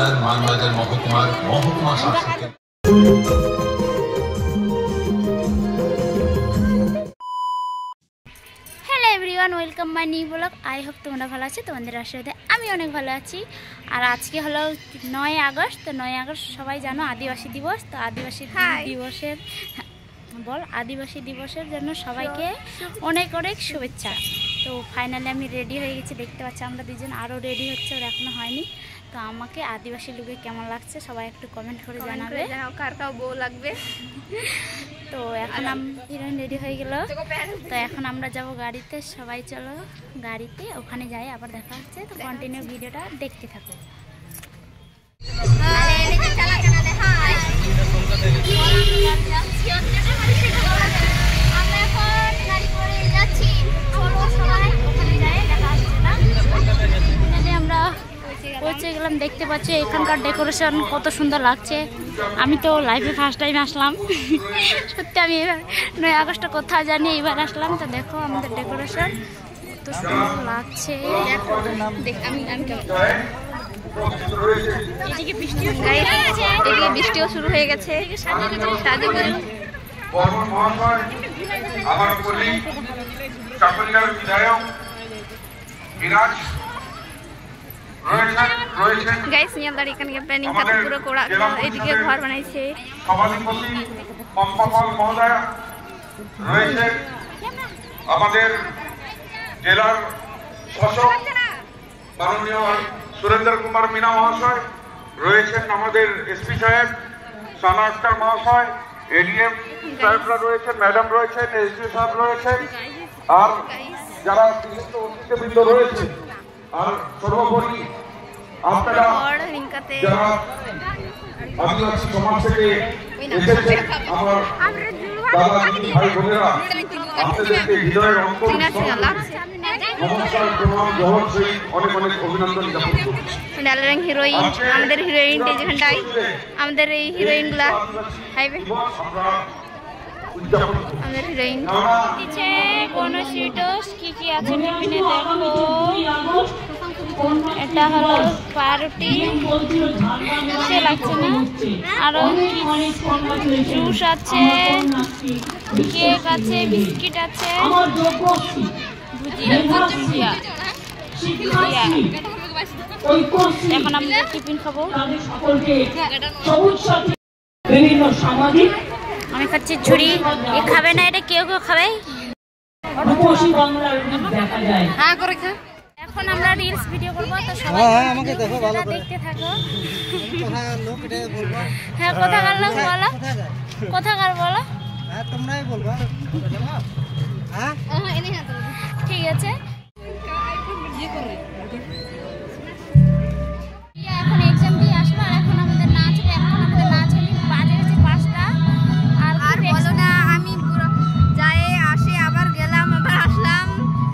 জেলার মানবাজার মহকুমার মহকুমা শাসক। Everyone, welcome my new blog. I hope তোমরা ভালো আছো। তোমাদের আশীর্বাদে আমি অনেক ভালো আছি। আর আজকে হলো 9 আগস্ট। তো 9 আগস্ট সবাই জানো আদিবাসী দিবস। তো আদিবাসী দিবসের জন্য সবাইকে অনেক অনেক শুভেচ্ছা। তো ফাইনালি আমি রেডি হয়ে গেছি, দেখতে পাচ্ছি আমরা দুজন। আরও রেডি হচ্ছে, ওর এখনো হয়নি। তো আমাকে আদিবাসী লুকে কেমন লাগছে সবাই একটু কমেন্ট করে জানাবে। কার কার বউ লাগবে। তো এখন হিরোইন রেডি হয়ে গেল। তো এখন আমরা যাব গাড়িতে। সবাই চলো গাড়িতে, ওখানে যাই, আবার দেখা হচ্ছে। তো কন্টিনিউ ভিডিওটা দেখতে থাকো। আমরা পৌঁছে গেলাম, দেখতে পাচ্ছি এখানকার ডেকোরেশন কত সুন্দর লাগছে। আমি তো লাইফে ফার্স্ট টাইম আসলাম। সত্যি আমি 9 আগস্টে কোথাও জানি, এবার আসলাম। তো দেখো আমাদের ডেকোরেশন কত সুন্দর লাগছে। এদিকে বৃষ্টিও শুরু হয়ে গেছে। গাইস নিয়ালদার এখানে প্ল্যানিং টা পুরো কোড়া, এদিকে ঘর বানাইছে। সভাধিপতি পম্পাপাল মহোদয় রয়েছে, আমাদের জেলার শাসক মাননীয় সুরেন্দ্র কুমার মিনা মহাশয় রয়েছেন, আমাদের এসপি সাহেব সানা আক্তার মহাশয়, এডিএম সাহেবরা রয়েছেন, ম্যাডাম রয়েছেন, এসপি সাহেব রয়েছেন, আর যারা বিশিষ্ট অতিথিবৃন্দ রয়েছে। আর সর্বোপরি আপনারা যারা আদিবাসী সমাজ থেকে এসেছেন, আমার দাদা দিদি ভাই বোনেরা, আপনাদেরকে হৃদয়ের অন্তর নমস্কার, প্রণাম, জহর সহিত অনেক অনেক অভিনন্দন জ্ঞাপন করছি। হিরোইন, আমাদের হিরোইন যেখানটায়, আমাদের এই হিরোইন গুলা আমাদের হিরোইন কোন সিটোস কি কি আছে টিফিনে দেখো। এটা হলো পাউরুটি, সে লাগছে না। আরো জুস আছে, কেক আছে, বিস্কিট আছে, ভুজিয়া। এখন আমরা টিফিন খাবো। আমি খাচ্ছি ঝুড়ি। এ খাবে না, এটা কেউ কেউ খাবে। হ্যাঁ করে খা। এখন আমরা রিলস ভিডিও করবো, তো সবাই আমাকে দেখো, ভালো করে দেখতে থাকো। হ্যাঁ কোথাকার লোক বলো, কোথাকার বলো। হ্যাঁ তোমরাই বলবা। হ্যাঁ ঠিক আছে। এখন এক্সাম দিয়ে আসবো, আর এখন আমাদের নাচ হবে। এখন আমাদের নাচ হলে বাজে হচ্ছে 5টা। আর বলো না, আমি পুরো যাই আসে, আবার গেলাম, আবার আসলাম,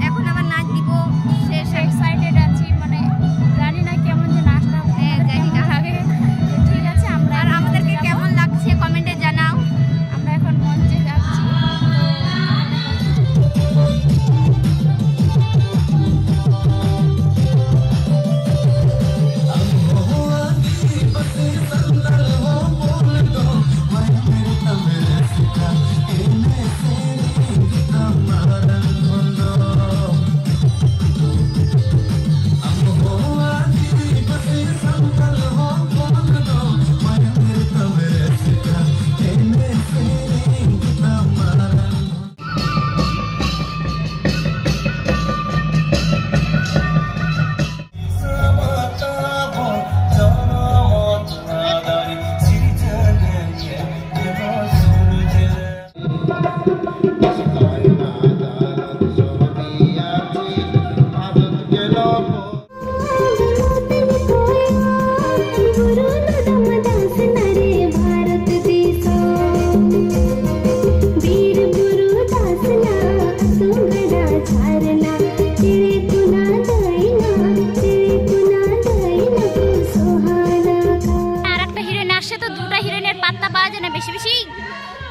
এখন আবার নাচ দিব। শেষ এক্সাইটেড আছি, মানে জানি না কেমন যে নাচটা জানি না হবে। ঠিক আছে, আমরা আর আমাদেরকে কেমন লাগছে কমেন্টে জানাও। আমরা এখন মঞ্চে যাচ্ছি।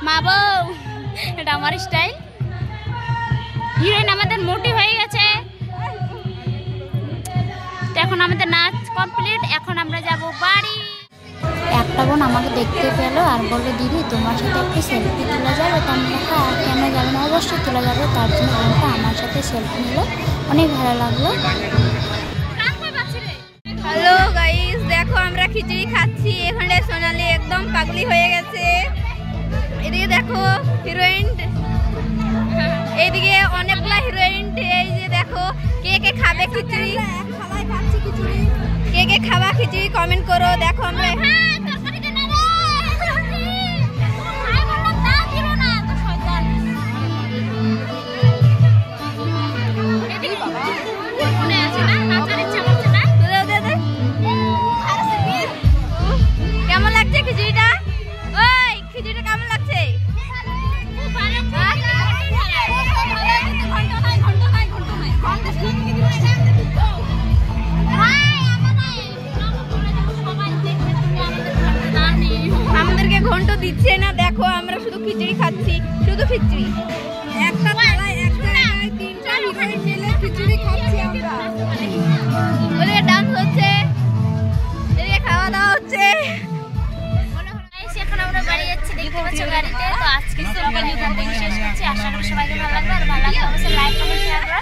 মা বউ, এটা আমার স্টাইল। হিরোইন আমাদের মোটি হয়ে গেছে। তো এখন এখন আমাদের নাচ কমপ্লিট, এখন আমরা যাব বাড়ি। একটা বোন আমাকে দেখতে পেলো আর বললো দিদি তোমার সাথে একটু সেলফি তোলা যাবে। তো আমি হ্যাঁ কেন যাবে না, অবশ্যই তোলা যাবে। তার জন্য বোনটা আমার সাথে সেলফি নিল, অনেক ভালো লাগলো। হ্যালো গাইস, দেখো আমরা খিচুড়ি খাচ্ছি। এখানে সোনালি একদম পাগলি হয়ে গেছে। এদিকে দেখো হিরোইন, এইদিকে অনেকগুলা হিরোইন। এই যে দেখো কে কে খাবে খিচুড়ি, কে কে খাবা খিচুড়ি কমেন্ট করো। দেখো আমরা কেমন লাগছে খিচুড়িটা? ওই খিচুড়িটা কেমন লাগছে? আমাদেরকে ঘন্ট দিচ্ছে না, দেখো আমরা শুধু খিচুড়ি খাচ্ছি, শুধু খিচুড়ি। একটা থালায় একটা জায়গায় তিনটা হিরোইন মিলে খিচুড়ি খাচ্ছি আমরা। ওদিকে ডান্স হচ্ছে, এদিকে খাওয়া দাওয়া হচ্ছে। এখন আমরা বাড়ি যাচ্ছি, দেখতে পাচ্ছ গাড়িতে। তো আজকে শেষ করছি, আশা করি সবাইকে ভালো লাগবে। আর ভালো লাগলে অবশ্যই লাইক কমেন্ট শেয়ার করো।